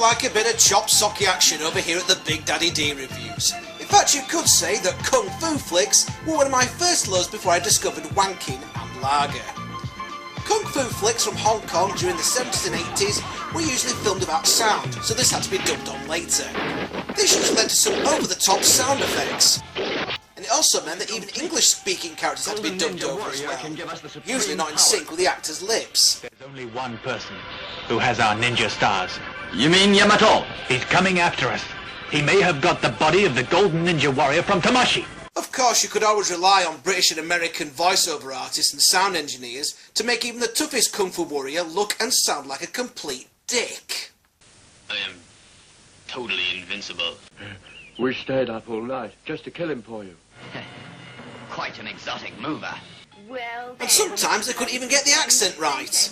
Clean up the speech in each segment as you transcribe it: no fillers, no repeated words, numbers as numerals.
like a bit of chop-socky action over here at the Big Daddy D reviews. In fact, you could say that Kung Fu flicks were one of my first loves before I discovered wanking and lager. Kung Fu flicks from Hong Kong during the 70s and 80s were usually filmed without sound, so this had to be dubbed on later. This usually led to some over-the-top sound effects. And it also meant that even English-speaking characters had to be dubbed over as well, usually not in sync with the actor's lips. There's only one person who has our ninja stars. You mean Yamato? He's coming after us. He may have got the body of the Golden Ninja Warrior from Tamashi. Of course, you could always rely on British and American voiceover artists and sound engineers to make even the toughest Kung Fu warrior look and sound like a complete dick. I am totally invincible. We stayed up all night just to kill him for you. Quite an exotic mover. Well, And sometimes they couldn't even get the accent right.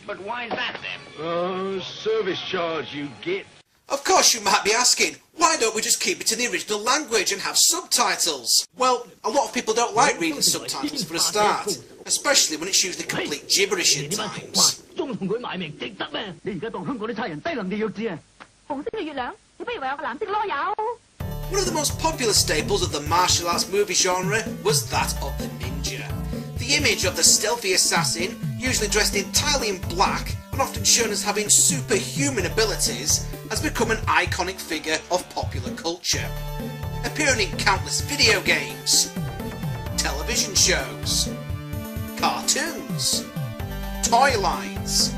But why is that then? Oh, service charge you get. Of course, you might be asking, why don't we just keep it in the original language and have subtitles? Well, a lot of people don't like reading subtitles for a start, especially when it's usually complete gibberish at times. One of the most popular staples of the martial arts movie genre was that of the ninja. The image of the stealthy assassin, usually dressed entirely in black and often shown as having superhuman abilities, has become an iconic figure of popular culture, appearing in countless video games, television shows, cartoons, toy lines,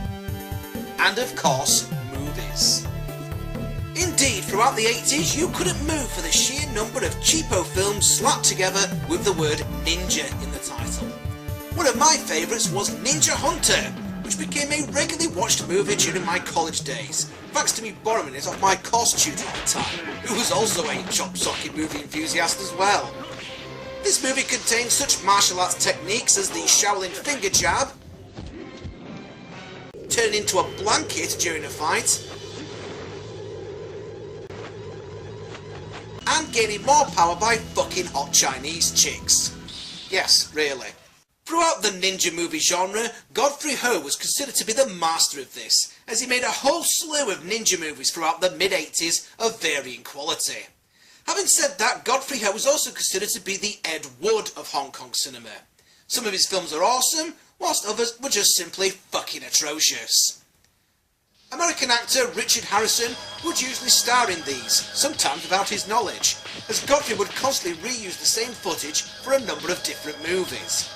and of course, movies. Indeed, throughout the 80s, you couldn't move for the sheer number of cheapo films slapped together with the word ninja in the title. One of my favourites was Ninja Hunter, which became a regularly watched movie during my college days, thanks to me borrowing it off my course tutor at the time, who was also a chop-socket movie enthusiast as well. This movie contains such martial arts techniques as the Shaolin finger jab, turning into a blanket during a fight, and gaining more power by fucking hot Chinese chicks. Yes, really. Throughout the ninja movie genre, Godfrey Ho was considered to be the master of this, as he made a whole slew of ninja movies throughout the mid-80s of varying quality. Having said that, Godfrey Ho was also considered to be the Ed Wood of Hong Kong cinema. Some of his films are awesome, whilst others were just simply fucking atrocious. American actor Richard Harrison would usually star in these, sometimes without his knowledge, as Godfrey would constantly reuse the same footage for a number of different movies.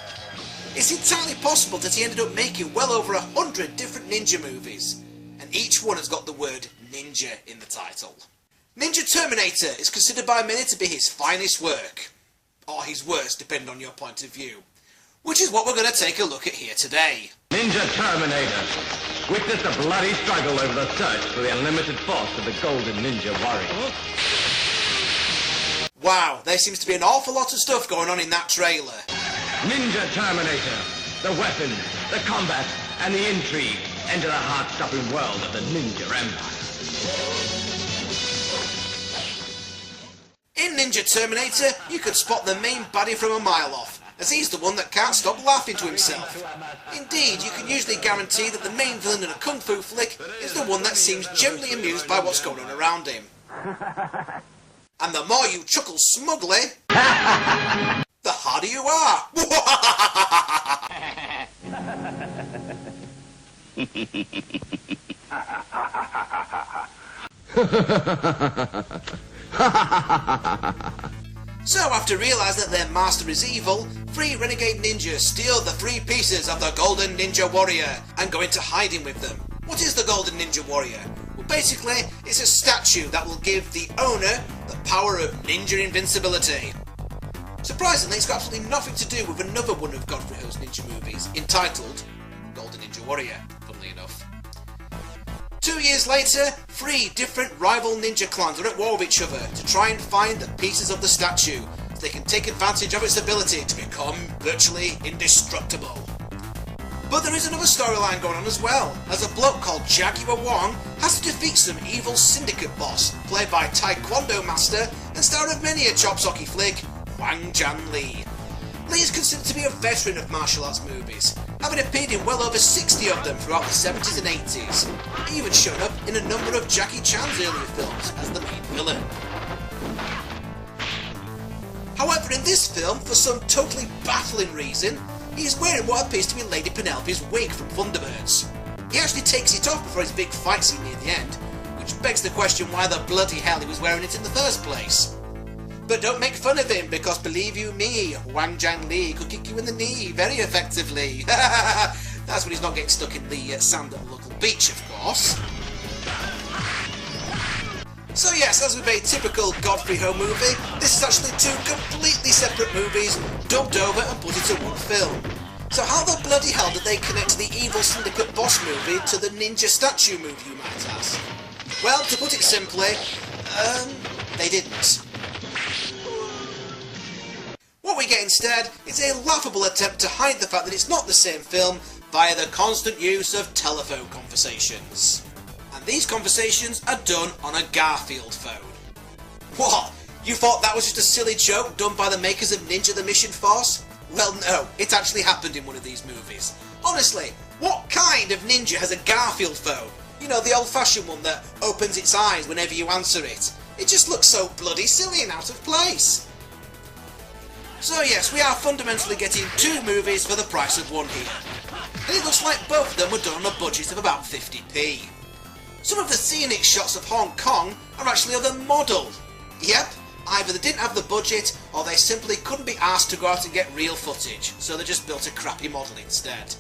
It's entirely possible that he ended up making well over 100 different ninja movies, and each one has got the word ninja in the title. Ninja Terminator is considered by many to be his finest work, or his worst depending on your point of view, which is what we're going to take a look at here today. Ninja Terminator. Witness the bloody struggle over the search for the unlimited force of the Golden Ninja Warrior. Wow, there seems to be an awful lot of stuff going on in that trailer. Ninja Terminator. The weapons, the combat, and the intrigue enter the heart-stopping world of the Ninja Empire. In Ninja Terminator, you could spot the main baddie from a mile off, as he's the one that can't stop laughing to himself. Indeed, you can usually guarantee that the main villain in a kung fu flick is the one that seems generally amused by what's going on around him. And the more you chuckle smugly, the harder you are. So, after realising that their master is evil, 3 renegade ninjas steal the 3 pieces of the Golden Ninja Warrior and go into hiding with them. What is the Golden Ninja Warrior? Well, basically, it's a statue that will give the owner the power of ninja invincibility. Surprisingly, it's got absolutely nothing to do with another one of Godfrey Ho's ninja movies, entitled Golden Ninja Warrior, funnily enough. 2 years later, 3 different rival ninja clans are at war with each other to try and find the pieces of the statue, so they can take advantage of its ability to become virtually indestructible. But there is another storyline going on as well, as a bloke called Jaguar Wong has to defeat some evil syndicate boss, played by Taekwondo master and star of many a chop-socky flick, Wang Jan Lee. Lee is considered to be a veteran of martial arts movies, having appeared in well over 60 of them throughout the 70s and 80s. He even showed up in a number of Jackie Chan's earlier films as the main villain. However, in this film, for some totally baffling reason, he is wearing what appears to be Lady Penelope's wig from Thunderbirds. He actually takes it off before his big fight scene near the end, which begs the question why the bloody hell he was wearing it in the first place. But don't make fun of him, because believe you me, Wang Jiang Li could kick you in the knee very effectively. That's when he's not getting stuck in the sand at the local beach, of course. So yes, as with a typical Godfrey Ho movie, this is actually two completely separate movies, dubbed over and put into one film. So how the bloody hell did they connect the evil syndicate boss movie to the ninja statue movie, you might ask? Well, to put it simply, they didn't. What we get instead is a laughable attempt to hide the fact that it's not the same film via the constant use of telephone conversations. And these conversations are done on a Garfield phone. What? You thought that was just a silly joke done by the makers of Ninja the Mission Force? Well no, it actually happened in one of these movies. Honestly, what kind of ninja has a Garfield phone? You know, the old-fashioned one that opens its eyes whenever you answer it. It just looks so bloody silly and out of place. So yes, we are fundamentally getting two movies for the price of one here. And it looks like both of them were done on a budget of about 50p. Some of the scenic shots of Hong Kong are actually of the model. Yep, either they didn't have the budget, or they simply couldn't be asked to go out and get real footage, so they just built a crappy model instead.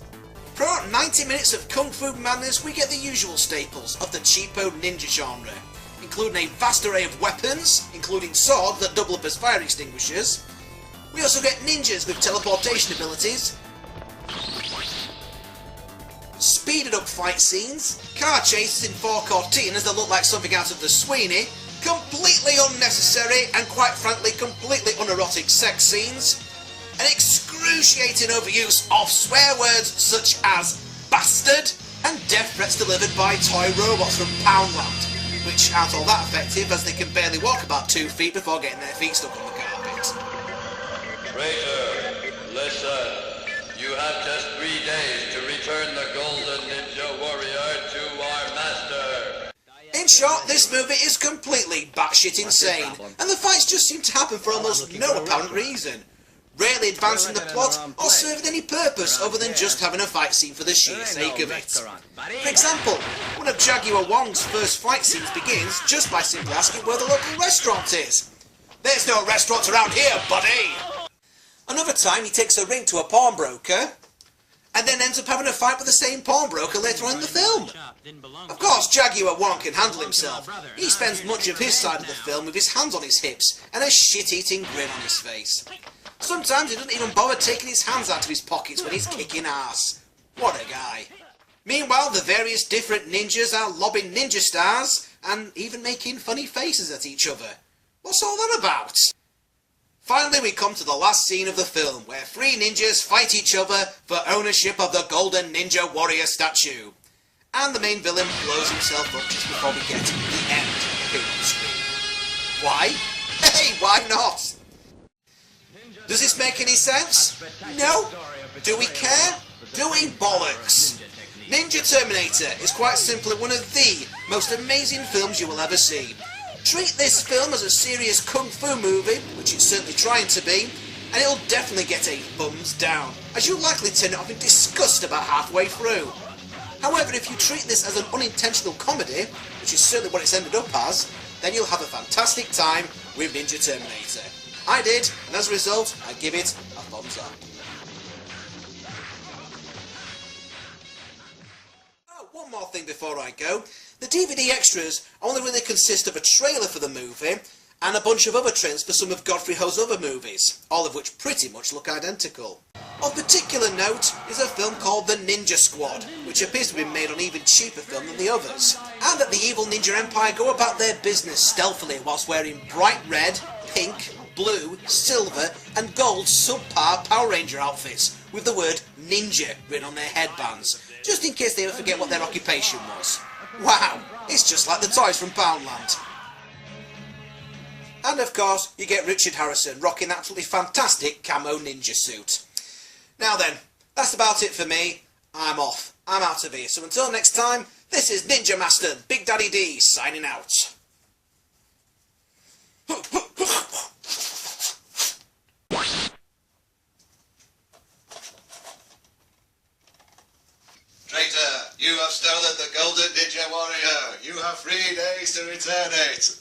For about 90 minutes of kung fu madness, we get the usual staples of the cheapo ninja genre, including a vast array of weapons, including swords that double up as fire extinguishers. We also get ninjas with teleportation abilities, speeded up fight scenes, car chases in 4 cortinas that look like something out of the Sweeney, completely unnecessary and quite frankly completely unerotic sex scenes, an excruciating overuse of swear words such as bastard, and death threats delivered by toy robots from Poundland, which aren't all that effective as they can barely walk about 2 feet before getting their feet stuck on the carpet. Traitor, listen. You have just 3 days to return the Golden Ninja Warrior to our master. In short, this movie is completely batshit insane, and the fights just seem to happen for almost no apparent reason, rarely advancing the plot or serving any purpose other than just having a fight scene for the sheer sake of it. For example, one of Jaguar Wong's first fight scenes begins just by simply asking where the local restaurant is. There's no restaurants around here, buddy! Another time he takes a ring to a pawnbroker, and then ends up having a fight with the same pawnbroker later on in the film. Of course, Jaguar Wong can handle himself. He spends much of his side of the film with his hands on his hips and a shit-eating grin on his face. Sometimes he doesn't even bother taking his hands out of his pockets when he's kicking ass. What a guy. Meanwhile, the various different ninjas are lobbing ninja stars and even making funny faces at each other. What's all that about? Finally, we come to the last scene of the film, where 3 ninjas fight each other for ownership of the Golden Ninja Warrior statue. And the main villain blows himself up just before we get to the end appearing on the screen. Why? Hey, why not? Does this make any sense? No? Do we care? Doing bollocks. Ninja Terminator is quite simply one of the most amazing films you will ever see. Treat this film as a serious kung fu movie, which it's certainly trying to be, and it'll definitely get a thumbs down, as you'll likely turn it off in disgust about halfway through. However, if you treat this as an unintentional comedy, which is certainly what it's ended up as, then you'll have a fantastic time with Ninja Terminator. I did, and as a result, I give it a thumbs up. Oh, one more thing before I go. The DVD extras only really consist of a trailer for the movie and a bunch of other trailers for some of Godfrey Ho's other movies, all of which pretty much look identical. Of particular note is a film called The Ninja Squad, which appears to have been made on even cheaper film than the others, and that the evil ninja empire go about their business stealthily whilst wearing bright red, pink, blue, silver and gold subpar Power Ranger outfits with the word ninja written on their headbands, just in case they ever forget what their occupation was. Wow, it's just like the toys from Poundland. And of course, you get Richard Harrison rocking that absolutely fantastic camo ninja suit. Now then, that's about it for me. I'm off. I'm out of here. So until next time, this is Ninja Master Big Daddy D signing out. Traitor, you have stolen the Golden Ninja Warrior. You have 3 days to return it.